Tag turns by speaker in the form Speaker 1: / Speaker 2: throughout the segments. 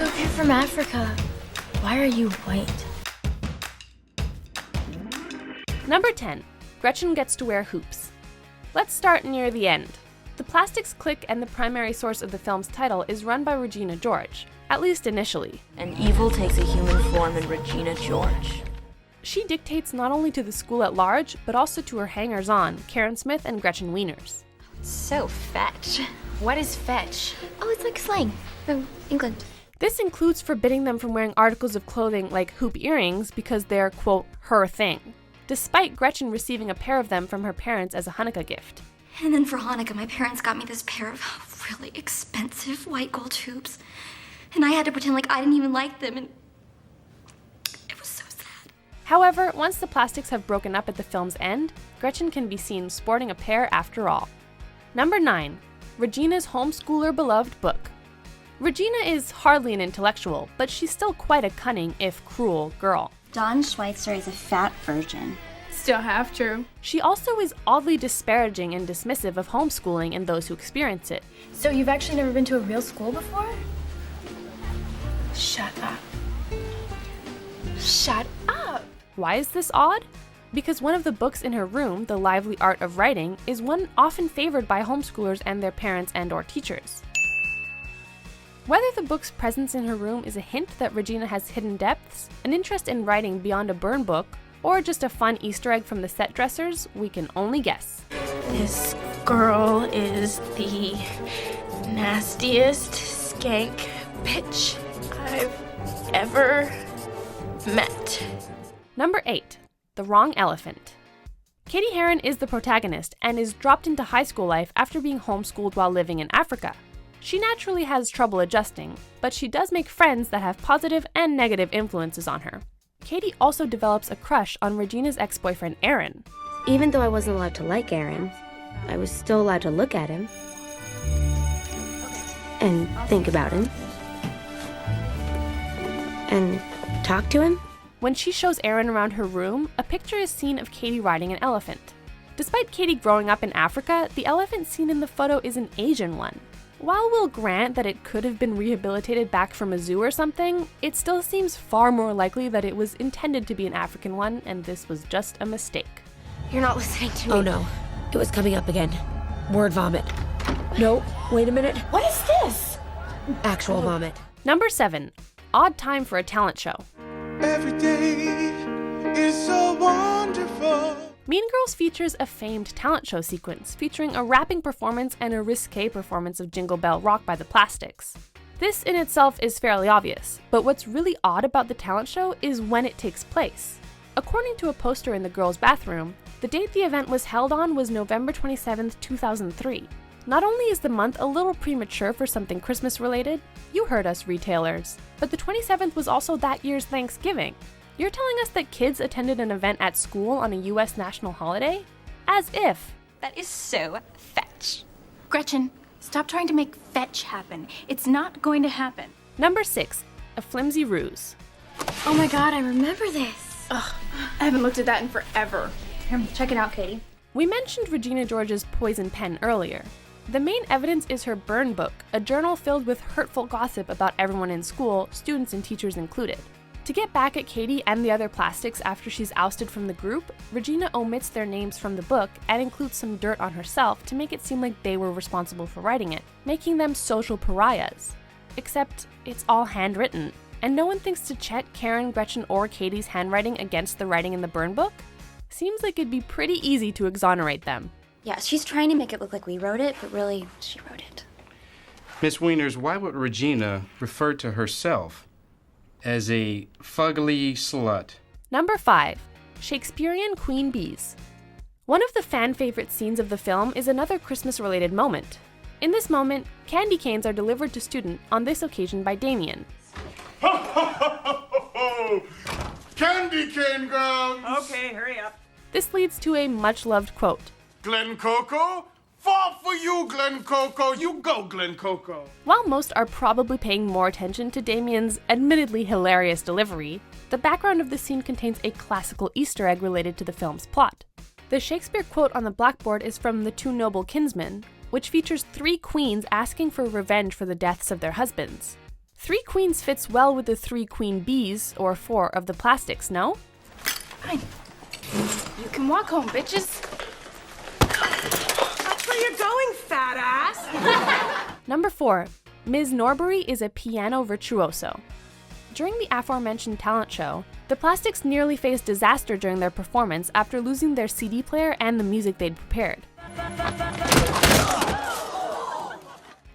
Speaker 1: So if you're from Africa, why are you white?
Speaker 2: Number 10. Gretchen gets to wear hoops. Let's start near the end. The Plastics Clique and the primary source of the film's title is run by Regina George, at least initially.
Speaker 3: And evil takes a human form in Regina George.
Speaker 2: She dictates not only to the school at large, but also to her hangers-on, Karen Smith and Gretchen Wieners.
Speaker 4: So fetch. What is fetch?
Speaker 1: Oh, it's like slang from England.
Speaker 2: This includes forbidding them from wearing articles of clothing like hoop earrings because they're, quote, her thing, despite Gretchen receiving a pair of them from her parents as a Hanukkah gift.
Speaker 5: And then for Hanukkah, my parents got me this pair of really expensive white gold hoops. And I had to pretend like I didn't even like them, and it was so sad.
Speaker 2: However, once the Plastics have broken up at the film's end, Gretchen can be seen sporting a pair after all. Number 9. Regina's homeschooler beloved book. Regina is hardly an intellectual, but she's still quite a cunning, if cruel, girl.
Speaker 6: Don Schweitzer is a fat virgin.
Speaker 4: Still half true.
Speaker 2: She also is oddly disparaging and dismissive of homeschooling and those who experience it.
Speaker 1: So you've actually never been to a real school before? Shut up. Shut up!
Speaker 2: Why is this odd? Because one of the books in her room, The Lively Art of Writing, is one often favored by homeschoolers and their parents and/or teachers. Whether the book's presence in her room is a hint that Regina has hidden depths, an interest in writing beyond a burn book, or just a fun Easter egg from the set dressers, we can only guess.
Speaker 1: This girl is the nastiest skank bitch I've ever met.
Speaker 2: Number 8. The Wrong Elephant. Katie Heron is the protagonist and is dropped into high school life after being homeschooled while living in Africa. She naturally has trouble adjusting, but she does make friends that have positive and negative influences on her. Katie also develops a crush on Regina's ex-boyfriend Aaron.
Speaker 6: Even though I wasn't allowed to like Aaron, I was still allowed to look at him and think about him and talk to him.
Speaker 2: When she shows Aaron around her room, a picture is seen of Katie riding an elephant. Despite Katie growing up in Africa, the elephant seen in the photo is an Asian one. While we'll grant that it could have been rehabilitated back from a zoo or something, it still seems far more likely that it was intended to be an African one and this was just a mistake.
Speaker 4: You're not listening to me.
Speaker 7: Oh no, it was coming up again. Word vomit. No, wait a minute.
Speaker 4: What is this?
Speaker 7: Actual vomit.
Speaker 2: Number 7. Odd time for a talent show.
Speaker 8: Every day is so wonderful.
Speaker 2: Mean Girls features a famed talent show sequence featuring a rapping performance and a risque performance of Jingle Bell Rock by the Plastics. This in itself is fairly obvious, but what's really odd about the talent show is when it takes place. According to a poster in the girls' bathroom, the date the event was held on was November 27, 2003. Not only is the month a little premature for something Christmas related, you heard us retailers, but the 27th was also that year's Thanksgiving. You're telling us that kids attended an event at school on a US national holiday? As if.
Speaker 4: That is so fetch. Gretchen, stop trying to make fetch happen. It's not going to happen.
Speaker 2: Number 6. A flimsy ruse.
Speaker 1: Oh my god, I remember this.
Speaker 4: Ugh, I haven't looked at that in forever.
Speaker 1: Here, check it out, Katie.
Speaker 2: We mentioned Regina George's poison pen earlier. The main evidence is her burn book, a journal filled with hurtful gossip about everyone in school, students and teachers included. To get back at Katie and the other Plastics after she's ousted from the group, Regina omits their names from the book and includes some dirt on herself to make it seem like they were responsible for writing it, making them social pariahs. Except it's all handwritten, and no one thinks to check Karen, Gretchen, or Katie's handwriting against the writing in the burn book? Seems like it'd be pretty easy to exonerate them.
Speaker 5: Yeah, she's trying to make it look like we wrote it, but really, she wrote it.
Speaker 9: Miss Wieners, why would Regina refer to herself as a fugly slut?
Speaker 2: Number 5. Shakespearean Queen Bees. One of the fan favorite scenes of the film is another Christmas-related moment. In this moment, candy canes are delivered to students, on this occasion by Damien.
Speaker 8: Candy cane grounds!
Speaker 10: Okay, hurry up.
Speaker 2: This leads to a much-loved quote.
Speaker 8: Glen Coco? Fall for you, Glen Coco! You go, Glen Coco!
Speaker 2: While most are probably paying more attention to Damien's admittedly hilarious delivery, the background of the scene contains a classical Easter egg related to the film's plot. The Shakespeare quote on the blackboard is from The Two Noble Kinsmen, which features 3 queens asking for revenge for the deaths of their husbands. 3 queens fits well with the 3 queen bees, or 4 of the plastics, no?
Speaker 4: Fine. You can walk home, bitches.
Speaker 10: That's where you're going, fat ass.
Speaker 2: Number 4. Ms. Norbury is a piano virtuoso. During the aforementioned talent show, the plastics nearly faced disaster during their performance after losing their CD player and the music they'd prepared.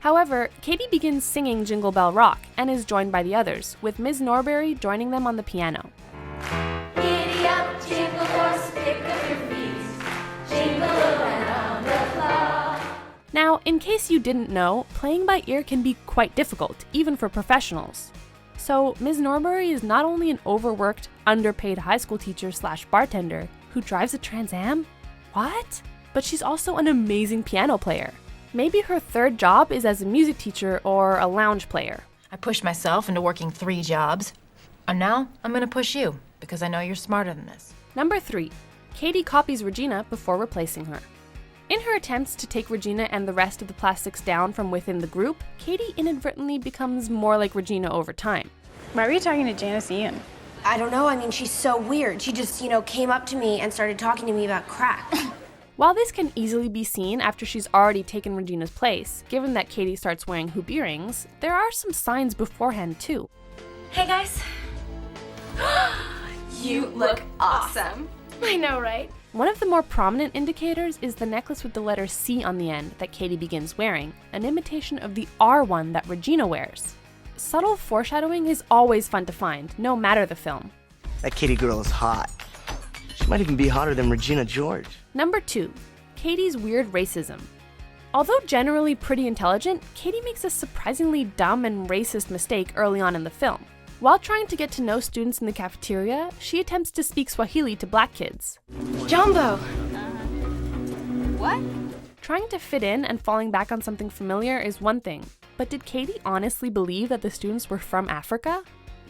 Speaker 2: However, Katie begins singing Jingle Bell Rock and is joined by the others, with Ms. Norbury joining them on the piano.
Speaker 5: Giddy up, jingle horse, pick up your feet, jingle around the clock.
Speaker 2: Now, in case you didn't know, playing by ear can be quite difficult, even for professionals. So, Ms. Norbury is not only an overworked, underpaid high school teacher / bartender who drives a Trans Am? What? But she's also an amazing piano player. Maybe her third job is as a music teacher or a lounge player.
Speaker 11: I pushed myself into working 3 jobs. And now I'm gonna push you, because I know you're smarter than this.
Speaker 2: Number 3. Katie copies Regina before replacing her. In her attempts to take Regina and the rest of the plastics down from within the group, Katie inadvertently becomes more like Regina over time.
Speaker 4: Why were you talking to Janice Ian?
Speaker 6: I don't know. I mean, she's so weird. She just, came up to me and started talking to me about crack.
Speaker 2: While this can easily be seen after she's already taken Regina's place, given that Katie starts wearing hoop earrings, there are some signs beforehand too.
Speaker 1: Hey guys. You look awesome. I know, right?
Speaker 2: One of the more prominent indicators is the necklace with the letter C on the end that Katie begins wearing, an imitation of the R one that Regina wears. Subtle foreshadowing is always fun to find, no matter the film.
Speaker 12: That Katie girl is hot. She might even be hotter than Regina George.
Speaker 2: Number 2. Katie's weird racism. Although generally pretty intelligent, Katie makes a surprisingly dumb and racist mistake early on in the film. While trying to get to know students in the cafeteria, she attempts to speak Swahili to black kids.
Speaker 1: Jumbo.
Speaker 4: What?
Speaker 2: Trying to fit in and falling back on something familiar is one thing, but did Katie honestly believe that the students were from Africa?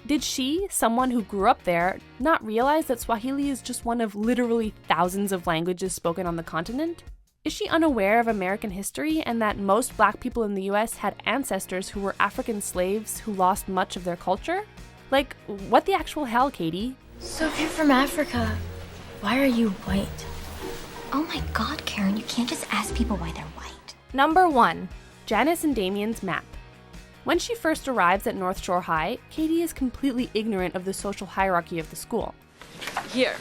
Speaker 2: Did she, someone who grew up there, not realize that Swahili is just one of literally thousands of languages spoken on the continent? Is she unaware of American history and that most black people in the US had ancestors who were African slaves who lost much of their culture? Like, what the actual hell, Katie?
Speaker 1: So if you're from Africa, why are you white?
Speaker 5: Oh my god, Karen, you can't just ask people why they're white.
Speaker 2: Number 1. Janice and Damien's map. When she first arrives at North Shore High, Katie is completely ignorant of the social hierarchy of the school.
Speaker 3: Here,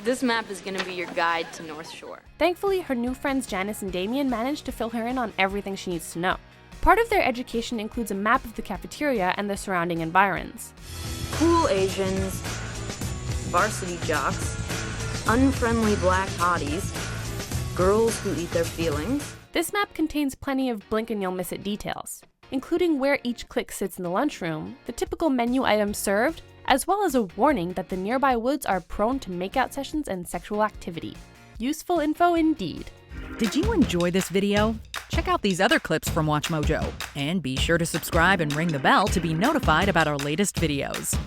Speaker 3: this map is gonna be your guide to North Shore.
Speaker 2: Thankfully, her new friends Janice and Damien manage to fill her in on everything she needs to know. Part of their education includes a map of the cafeteria and the surrounding environs.
Speaker 3: Cool Asians, varsity jocks, unfriendly black hotties, girls who eat their feelings.
Speaker 2: This map contains plenty of blink-and-you'll-miss-it details, including where each clique sits in the lunchroom, the typical menu items served, as well as a warning that the nearby woods are prone to makeout sessions and sexual activity. Useful info indeed.
Speaker 13: Did you enjoy this video? Check out these other clips from MsMojo, and be sure to subscribe and ring the bell to be notified about our latest videos.